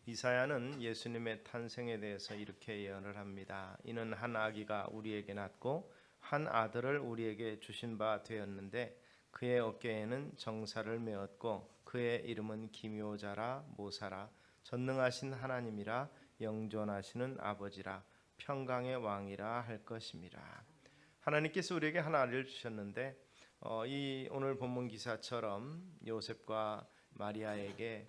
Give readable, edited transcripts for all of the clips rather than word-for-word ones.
이사야는 예수님의 탄생에 대해서 이렇게 예언을 합니다. 이는 한 아기가 우리에게 낳고 한 아들을 우리에게 주신 바 되었는데 그의 어깨에는 정사를 메었고 그의 이름은 기묘자라 모사라 전능하신 하나님이라 영존하시는 아버지라 평강의 왕이라 할 것임이라. 하나님께서 우리에게 한 아들을 주셨는데 이 오늘 본문 기사처럼 요셉과 마리아에게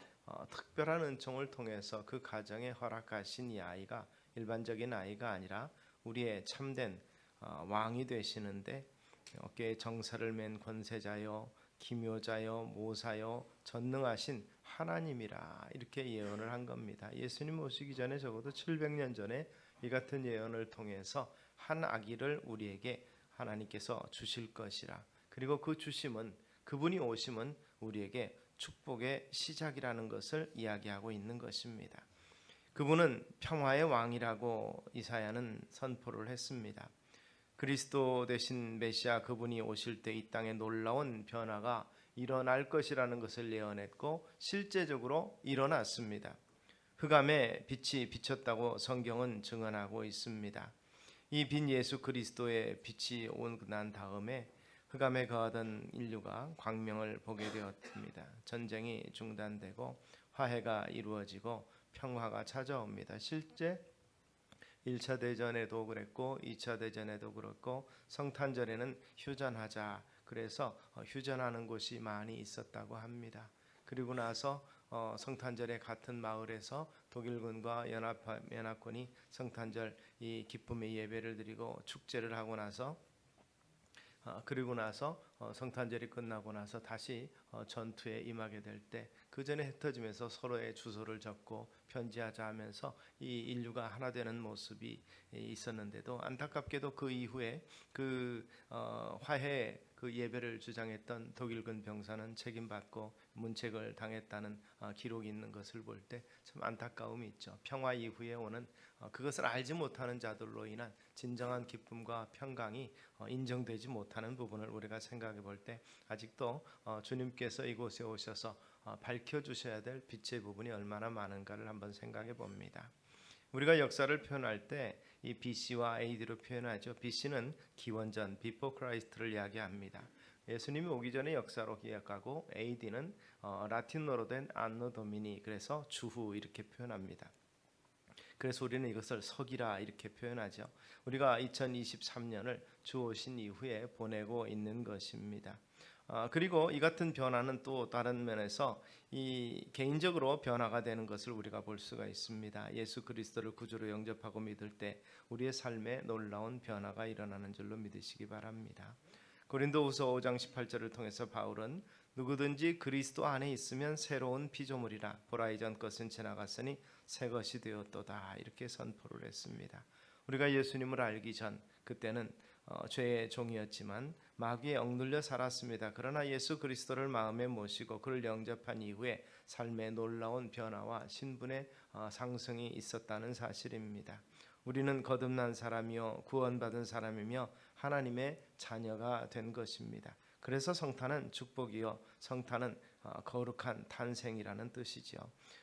특별한 은총을 통해서 그 가정에 허락하신 이 아이가 일반적인 아이가 아니라 우리의 참된 왕이 되시는데 어깨에 정사를 맨 권세자요 기묘자요 모사요 전능하신 하나님이라 이렇게 예언을 한 겁니다. 예수님 오시기 전에 적어도 700년 전에 이 같은 예언을 통해서 한 아기를 우리에게 하나님께서 주실 것이라. 그리고 그 주심은 그분이 오심은 우리에게 축복의 시작이라는 것을 이야기하고 있는 것입니다. 그분은 평화의 왕이라고 이사야는 선포를 했습니다. 그리스도 되신 메시아 그분이 오실 때 이 땅에 놀라운 변화가 일어날 것이라는 것을 예언했고 실제적으로 일어났습니다. 흑암에 빛이 비쳤다고 성경은 증언하고 있습니다. 이 빈 예수 그리스도의 빛이 온 난 다음에 흑암에 거하던 인류가 광명을 보게 되었습니다. 전쟁이 중단되고 화해가 이루어지고 평화가 찾아옵니다. 실제 1차 대전에도 그랬고 2차 대전에도 그렇고 성탄절에는 휴전하자 그래서 휴전하는 곳이 많이 있었다고 합니다. 그리고 나서 성탄절에 같은 마을에서 독일군과 연합군이 성탄절 이 기쁨의 예배를 드리고 축제를 하고 나서 그리고 나서 성탄절이 끝나고 나서 다시 전투에 임하게 될 때 그 전에 흩어지면서 서로의 주소를 적고 편지하자 하면서 이 인류가 하나 되는 모습이 있었는데도 안타깝게도 그 이후에 그 화해 그 예배를 주장했던 독일군 병사는 책임받고 문책을 당했다는 기록이 있는 것을 볼 때 참 안타까움이 있죠. 평화 이후에 오는 그것을 알지 못하는 자들로 인한 진정한 기쁨과 평강이 인정되지 못하는 부분을 우리가 생각해 볼 때 아직도 주님께서 이곳에 오셔서 밝혀주셔야 될 빛의 부분이 얼마나 많은가를 한번 생각해 봅니다. 우리가 역사를 표현할 때 이 BC와 AD로 표현하죠. BC는 기원전, Before Christ를 이야기합니다. 예수님이 오기 전에 역사로 기억하고 AD는 라틴어로 된 안노 도미니 그래서 주후 이렇게 표현합니다. 그래서 우리는 이것을 서기라 이렇게 표현하죠. 우리가 2023년을 주 오신 이후에 보내고 있는 것입니다. 그리고 이 같은 변화는 또 다른 면에서 이 개인적으로 변화가 되는 것을 우리가 볼 수가 있습니다. 예수 그리스도를 구주로 영접하고 믿을 때 우리의 삶에 놀라운 변화가 일어나는 줄로 믿으시기 바랍니다. 고린도후서 5장 18절을 통해서 바울은 누구든지 그리스도 안에 있으면 새로운 피조물이라 보라 이전 것은 지나갔으니 새 것이 되었도다 이렇게 선포를 했습니다. 우리가 예수님을 알기 전 그때는 죄의 종이었지만 마귀에 억눌려 살았습니다. 그러나 예수 그리스도를 마음에 모시고 그를 영접한 이후에 삶의 놀라운 변화와 신분의 상승이 있었다는 사실입니다. 우리는 거듭난 사람이요 구원받은 사람이며 하나님의 자녀가 된 것입니다. 그래서 성탄은 축복이요 성탄은 거룩한 탄생이라는 뜻이죠.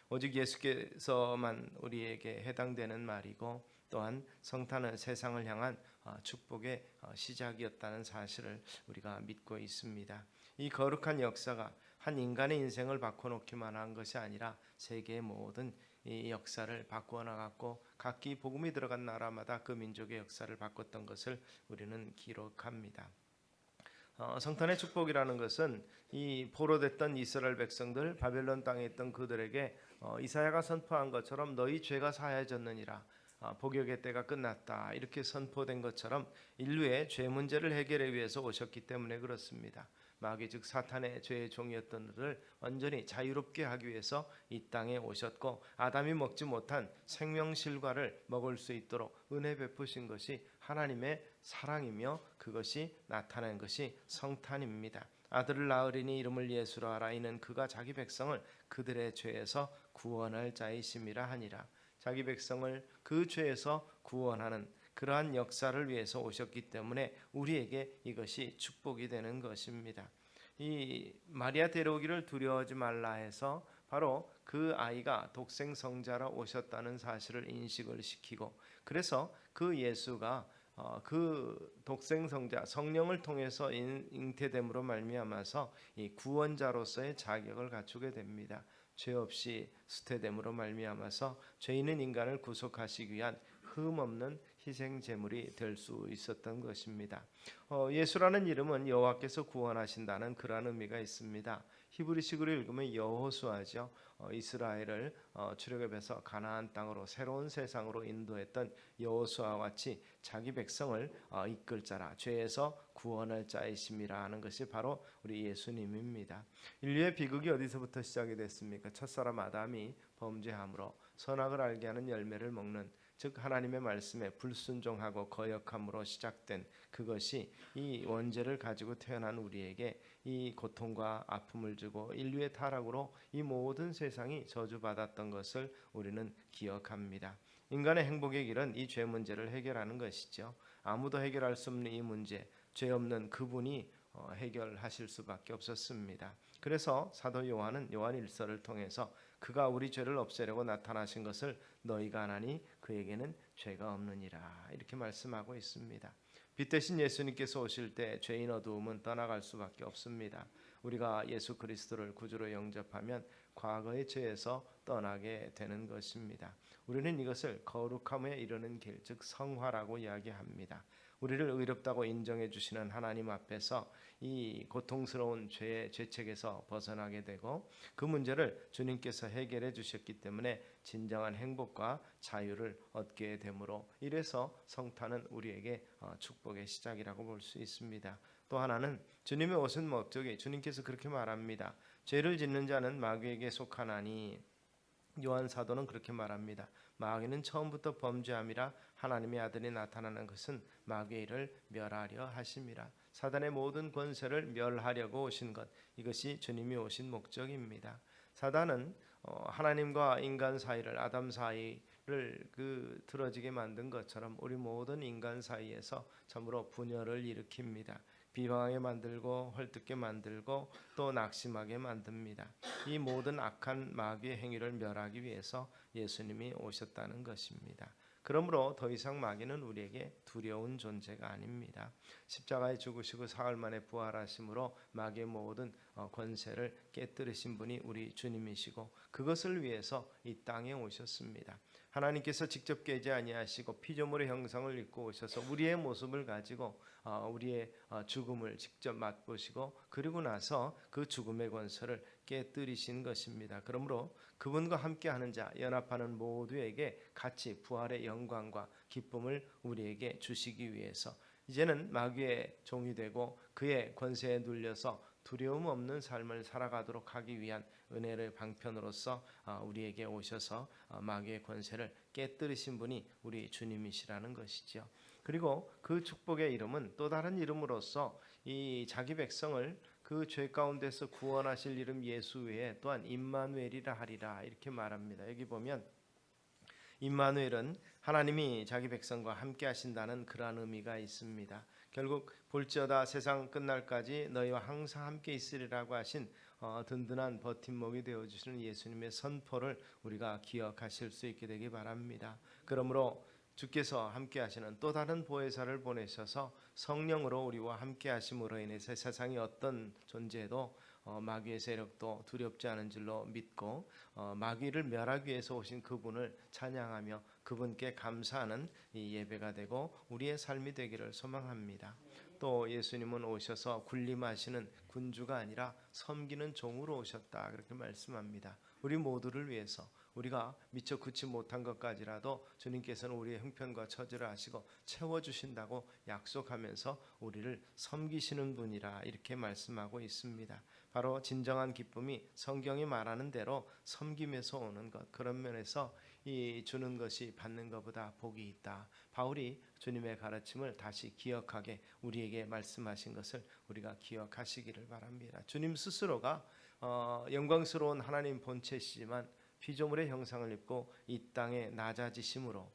오직 예수께서만 우리에게 해당되는 말이고 또한 성탄은 세상을 향한 축복의 시작이었다는 사실을 우리가 믿고 있습니다. 이 거룩한 역사가 한 인간의 인생을 바꿔놓기만 한 것이 아니라 세계의 모든 이 역사를 바꾸어 나갔고 각기 복음이 들어간 나라마다 그 민족의 역사를 바꿨던 것을 우리는 기록합니다. 성탄의 축복이라는 것은 이 포로됐던 이스라엘 백성들 바벨론 땅에 있던 그들에게 이사야가 선포한 것처럼 너희 죄가 사하여졌느니라 복역의 때가 끝났다 이렇게 선포된 것처럼 인류의 죄 문제를 해결하기 위해서 오셨기 때문에 그렇습니다. 마귀 즉 사탄의 죄의 종이었던 그를 완전히 자유롭게 하기 위해서 이 땅에 오셨고 아담이 먹지 못한 생명실과를 먹을 수 있도록 은혜 베푸신 것이 하나님의 사랑이며 그것이 나타난 것이 성탄입니다. 아들을 낳으리니 이름을 예수로 하라 이는 그가 자기 백성을 그들의 죄에서 구원할 자이심이라 하니라. 자기 백성을 그 죄에서 구원하는 그러한 역사를 위해서 오셨기 때문에 우리에게 이것이 축복이 되는 것입니다. 이 마리아 데려오기를 두려워하지 말라 해서 바로 그 아이가 독생 성자라 오셨다는 사실을 인식을 시키고, 그래서 그 예수가 그 독생 성자 성령을 통해서 잉태됨으로 말미암아서 이 구원자로서의 자격을 갖추게 됩니다. 죄 없이 수태됨으로 말미암아서 죄 있는 인간을 구속하시기 위한 흠 없는 희생 제물이 될 수 있었던 것입니다. 예수라는 이름은 여호와께서 구원하신다는 그러한 의미가 있습니다. 히브리식으로 읽으면 여호수아죠. 이스라엘을 출애굽해서 가나안 땅으로 새로운 세상으로 인도했던 여호수아와 같이 자기 백성을 이끌 자라, 죄에서 구원할 자이심이라 하는 것이 바로 우리 예수님입니다. 인류의 비극이 어디서부터 시작이 됐습니까? 첫사람 아담이 범죄함으로 선악을 알게 하는 열매를 먹는, 즉 하나님의 말씀에 불순종하고 거역함으로 시작된 그것이 이 원죄를 가지고 태어난 우리에게 이 고통과 아픔을 주고 인류의 타락으로 이 모든 세상이 저주받았던 것을 우리는 기억합니다. 인간의 행복의 길은 이 죄 문제를 해결하는 것이죠. 아무도 해결할 수 없는 이 문제, 죄 없는 그분이 해결하실 수밖에 없었습니다. 그래서 사도 요한은 요한 1서를 통해서 그가 우리 죄를 없애려고 나타나신 것을 너희가 아나니 그에게는 죄가 없느니라, 이렇게 말씀하고 있습니다. 빛 대신 예수님께서 오실 때 죄인 어두움은 떠나갈 수밖에 없습니다. 우리가 예수 그리스도를 구주로 영접하면 과거의 죄에서 떠나게 되는 것입니다. 우리는 이것을 거룩함에 이르는 길, 즉 성화라고 이야기합니다. 우리를 의롭다고 인정해 주시는 하나님 앞에서 이 고통스러운 죄의 죄책에서 벗어나게 되고, 그 문제를 주님께서 해결해 주셨기 때문에 진정한 행복과 자유를 얻게 되므로, 이래서 성탄은 우리에게 축복의 시작이라고 볼 수 있습니다. 또 하나는 주님의 오신 목적이, 주님께서 그렇게 말합니다. 죄를 짓는 자는 마귀에게 속하나니, 요한 사도는 그렇게 말합니다. 마귀는 처음부터 범죄함이라 하나님의 아들이 나타나는 것은 마귀의 일을 멸하려 하심이라. 사단의 모든 권세를 멸하려고 오신 것, 이것이 주님이 오신 목적입니다. 사단은 하나님과 인간 사이를, 아담 사이를 틀어지게 만든 것처럼 우리 모든 인간 사이에서 참으로 분열을 일으킵니다. 비방하게 만들고 헐뜯게 만들고 또 낙심하게 만듭니다. 이 모든 악한 마귀의 행위를 멸하기 위해서 예수님이 오셨다는 것입니다. 그러므로 더 이상 마귀는 우리에게 두려운 존재가 아닙니다. 십자가에 죽으시고 사흘 만에 부활하심으로 마귀의 모든 권세를 깨뜨리신 분이 우리 주님이시고, 그것을 위해서 이 땅에 오셨습니다. 하나님께서 직접 깨지 아니하시고 피조물의 형상을 입고 오셔서 우리의 모습을 가지고 우리의 죽음을 직접 맛보시고, 그리고 나서 그 죽음의 권세를 깨뜨리신 것입니다. 그러므로 그분과 함께하는 자, 연합하는 모두에게 같이 부활의 영광과 기쁨을 우리에게 주시기 위해서 이제는 마귀의 종이 되고 그의 권세에 눌려서 두려움 없는 삶을 살아가도록 하기 위한 은혜의 방편으로서 우리에게 오셔서 마귀의 권세를 깨뜨리신 분이 우리 주님이시라는 것이죠. 그리고 그 축복의 이름은 또 다른 이름으로서 이 자기 백성을 그 죄 가운데서 구원하실 이름 예수 외에 또한 임마누엘이라 하리라, 이렇게 말합니다. 여기 보면 임마누엘은 하나님이 자기 백성과 함께 하신다는 그러한 의미가 있습니다. 결국 볼지어다 세상 끝날까지 너희와 항상 함께 있으리라고 하신 든든한 버팀목이 되어주시는 예수님의 선포를 우리가 기억하실 수 있게 되기 바랍니다. 그러므로 주께서 함께 하시는 또 다른 보혜사를 보내셔서 성령으로 우리와 함께 하심으로 인해서 세상이 어떤 존재도 마귀의 세력도 두렵지 않은 줄로 믿고 마귀를 멸하기 위해서 오신 그분을 찬양하며 그분께 감사하는 이 예배가 되고 우리의 삶이 되기를 소망합니다. 또 예수님은 오셔서 군림하시는 군주가 아니라 섬기는 종으로 오셨다, 그렇게 말씀합니다. 우리 모두를 위해서, 우리가 미처 굳지 못한 것까지라도 주님께서는 우리의 형편과 처지를 아시고 채워주신다고 약속하면서 우리를 섬기시는 분이라, 이렇게 말씀하고 있습니다. 바로 진정한 기쁨이 성경이 말하는 대로 섬김에서 오는 것, 그런 면에서 이 주는 것이 받는 것보다 복이 있다. 바울이 주님의 가르침을 다시 기억하게 우리에게 말씀하신 것을 우리가 기억하시기를 바랍니다. 주님 스스로가 영광스러운 하나님 본체시지만 피조물의 형상을 입고 이 땅에 낮아지심으로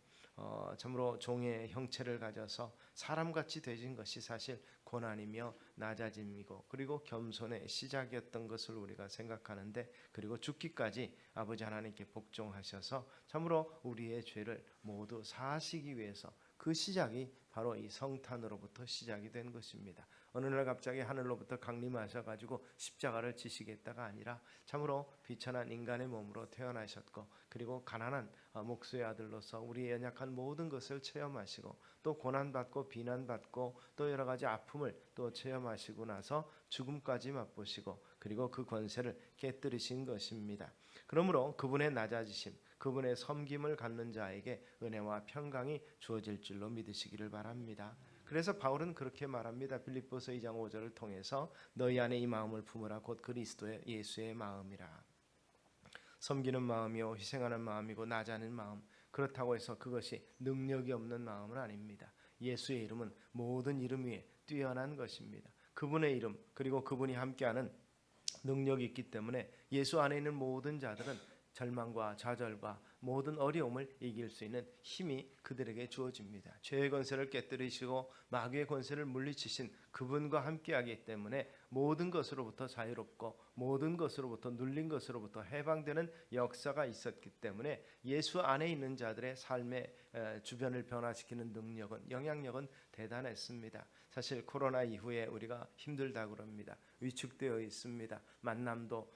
참으로 종의 형체를 가져서 사람같이 되신 것이 사실 고난이며 낮아짐이고 그리고 겸손의 시작이었던 것을 우리가 생각하는데, 그리고 죽기까지 아버지 하나님께 복종하셔서 참으로 우리의 죄를 모두 사하시기 위해서 그 시작이 바로 이 성탄으로부터 시작이 된 것입니다. 어느 날 갑자기 하늘로부터 강림하셔가지고 십자가를 지시겠다가 아니라 참으로 비천한 인간의 몸으로 태어나셨고, 그리고 가난한 목수의 아들로서 우리의 연약한 모든 것을 체험하시고, 또 고난받고 비난받고 또 여러 가지 아픔을 또 체험하시고 나서 죽음까지 맛보시고, 그리고 그 권세를 깨뜨리신 것입니다. 그러므로 그분의 낮아지심, 그분의 섬김을 갖는 자에게 은혜와 평강이 주어질 줄로 믿으시기를 바랍니다. 그래서 바울은 그렇게 말합니다. 빌립보서 2장 5절을 통해서 너희 안에 이 마음을 품으라. 곧 그리스도의 예수의 마음이라. 섬기는 마음이요 희생하는 마음이고 낮아는 마음. 그렇다고 해서 그것이 능력이 없는 마음은 아닙니다. 예수의 이름은 모든 이름 위에 뛰어난 것입니다. 그분의 이름, 그리고 그분이 함께하는 능력이 있기 때문에 예수 안에 있는 모든 자들은 절망과 좌절과 모든 어려움을 이길 수 있는 힘이 그들에게 주어집니다. 죄의 권세를 깨뜨리시고 마귀의 권세를 물리치신 그분과 함께하기 때문에 모든 것으로부터 자유롭고 모든 것으로부터 눌린 것으로부터 해방되는 역사가 있었기 때문에 예수 안에 있는 자들의 삶의 주변을 변화시키는 능력은, 영향력은 대단했습니다. 사실 코로나 이후에 우리가 힘들다고 그럽니다. 위축되어 있습니다. 만남도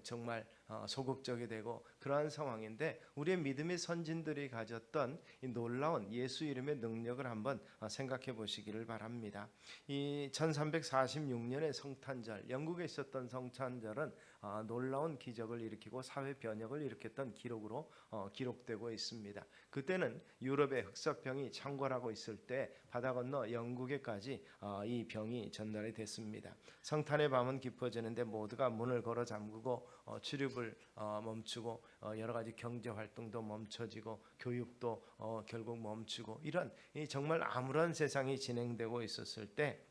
정말 소극적이 되고 그러한 상황인데, 우리의 믿음의 선진들이 가졌던 이 놀라운 예수 이름의 능력을 한번 생각해 보시기를 바랍니다. 이 1346년의 성탄절, 영국에 있었던 성탄절은 놀라운 기적을 일으키고 사회 변혁을 일으켰던 기록으로 기록되고 있습니다. 그때는 유럽의 흑사병이 창궐하고 있을 때 바다 건너 영국에까지 이 병이 전달이 됐습니다. 성탄의 밤은 깊어지는데 모두가 문을 걸어 잠그고 출입을 멈추고 여러 가지 경제 활동도 멈춰지고 교육도 결국 멈추고, 이런 정말 암울한 세상이 진행되고 있었을 때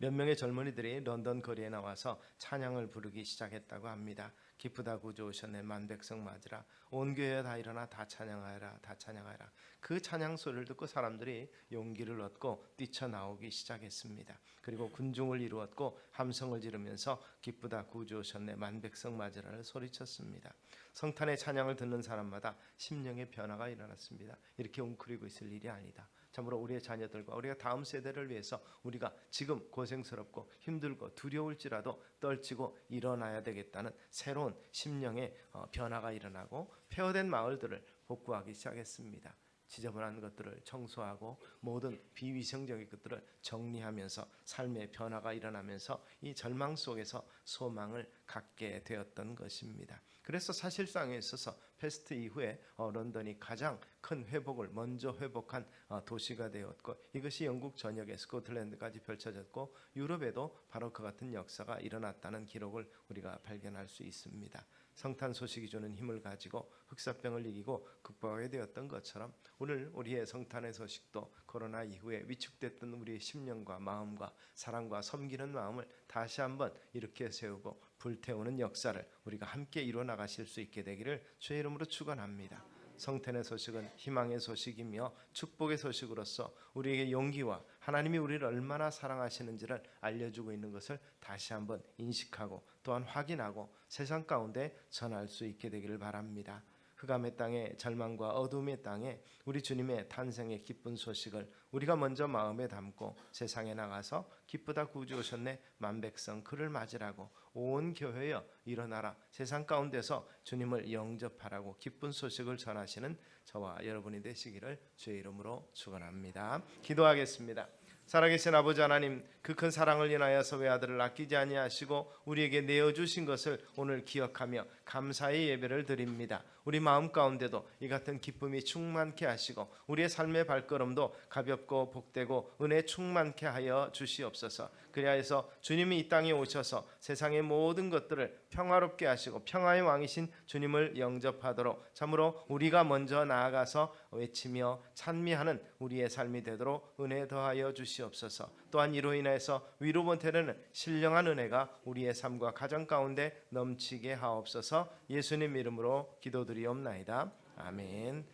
몇 명의 젊은이들이 런던 거리에 나와서 찬양을 부르기 시작했다고 합니다. 기쁘다 구주 오셨네 만백성 맞으라, 온 교회에 다 일어나 다 찬양하여라, 다 찬양하여라. 그 찬양 소리를 듣고 사람들이 용기를 얻고 뛰쳐나오기 시작했습니다. 그리고 군중을 이루었고 함성을 지르면서 기쁘다 구주 오셨네 만백성 맞으라를 소리쳤습니다. 성탄의 찬양을 듣는 사람마다 심령의 변화가 일어났습니다. 이렇게 웅크리고 있을 일이 아니다. 참으로 우리의 자녀들과 우리가 다음 세대를 위해서 우리가 지금 고생스럽고 힘들고 두려울지라도 떨치고 일어나야 되겠다는 새로운 심령의 변화가 일어나고 폐허된 마을들을 복구하기 시작했습니다. 지저분한 것들을 청소하고 모든 비위생적인 것들을 정리하면서 삶의 변화가 일어나면서 이 절망 속에서 소망을 갖게 되었던 것입니다. 그래서 사실상에 있어서 패스트 이후에 런던이 가장 큰 회복을 먼저 회복한 도시가 되었고, 이것이 영국 전역에 스코틀랜드까지 펼쳐졌고 유럽에도 바로 그 같은 역사가 일어났다는 기록을 우리가 발견할 수 있습니다. 성탄 소식이 주는 힘을 가지고 흑사병을 이기고 극복하게 되었던 것처럼 오늘 우리의 성탄의 소식도 코로나 이후에 위축됐던 우리의 심령과 마음과 사랑과 섬기는 마음을 다시 한번 일으켜 세우고 불태우는 역사를 우리가 함께 이루어 나가실 수 있게 되기를 주의 이름으로 축원합니다. 성탄의 소식은 희망의 소식이며 축복의 소식으로서 우리에게 용기와 하나님이 우리를 얼마나 사랑하시는지를 알려주고 있는 것을 다시 한번 인식하고 또한 확인하고 세상 가운데 전할 수 있게 되기를 바랍니다. 흑암의 땅에, 절망과 어둠의 땅에 우리 주님의 탄생의 기쁜 소식을 우리가 먼저 마음에 담고 세상에 나가서 기쁘다 구주 오셨네 만백성 그를 맞으라고 온 교회여 일어나라, 세상 가운데서 주님을 영접하라고 기쁜 소식을 전하시는 저와 여러분이 되시기를 주의 이름으로 축원합니다. 기도하겠습니다. 살아계신 아버지 하나님, 그 큰 사랑을 인하여서 외아들을 아끼지 아니하시고 우리에게 내어주신 것을 오늘 기억하며 감사의 예배를 드립니다. 우리 마음 가운데도 이 같은 기쁨이 충만케 하시고 우리의 삶의 발걸음도 가볍고 복되고 은혜 충만케 하여 주시옵소서. 그리하여서 주님이 이 땅에 오셔서 세상의 모든 것들을 평화롭게 하시고 평화의 왕이신 주님을 영접하도록 참으로 우리가 먼저 나아가서 외치며 찬미하는 우리의 삶이 되도록 은혜 더하여 주시옵소서. 또한 이로 인해서 위로 보태는 신령한 은혜가 우리의 삶과 가정 가운데 넘치게 하옵소서. 예수님 이름으로 기도드리옵나이다. 아멘.